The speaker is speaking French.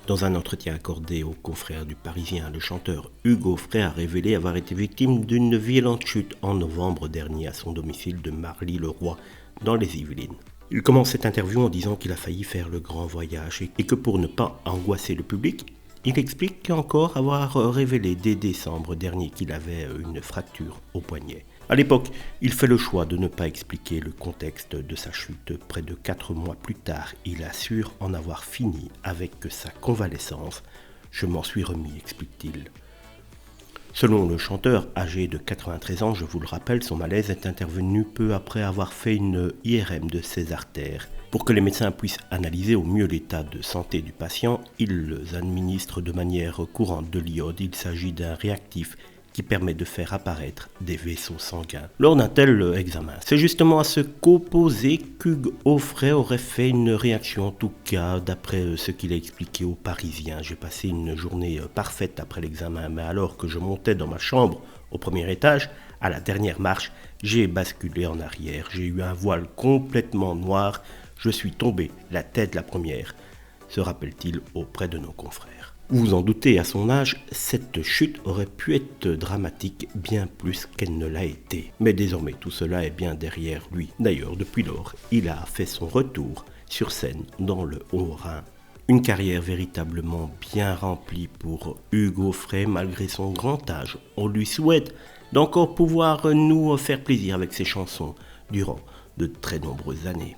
Dans un entretien accordé aux confrères du Parisien, le chanteur Hugo Frey a révélé avoir été victime d'une violente chute en novembre dernier à son domicile de Marly-le-Roi, dans les Yvelines. Il commence cette interview en disant qu'il a failli faire le grand voyage et que pour ne pas angoisser le public, il explique encore avoir révélé dès décembre dernier qu'il avait une fracture au poignet. À l'époque, il fait le choix de ne pas expliquer le contexte de sa chute. Près de 4 mois plus tard, il assure en avoir fini avec sa convalescence. « Je m'en suis remis », explique-t-il. Selon le chanteur, âgé de 93 ans, je vous le rappelle, son malaise est intervenu peu après avoir fait une IRM de ses artères. Pour que les médecins puissent analyser au mieux l'état de santé du patient, ils administrent de manière courante de l'iode. Il s'agit d'un réactif qui permet de faire apparaître des vaisseaux sanguins lors d'un tel examen. C'est justement à ce composé qu'Hugo Frey aurait fait une réaction, en tout cas d'après ce qu'il a expliqué aux Parisiens. J'ai passé une journée parfaite après l'examen, mais alors que je montais dans ma chambre au premier étage, à la dernière marche, j'ai basculé en arrière. J'ai eu un voile complètement noir, je suis tombé la tête la première, se rappelle-t-il auprès de nos confrères. Vous vous en doutez, à son âge, cette chute aurait pu être dramatique bien plus qu'elle ne l'a été. Mais désormais, tout cela est bien derrière lui. D'ailleurs, depuis lors, il a fait son retour sur scène dans le Haut-Rhin. Une carrière véritablement bien remplie pour Hugo Frey malgré son grand âge. On lui souhaite d'encore pouvoir nous faire plaisir avec ses chansons durant de très nombreuses années.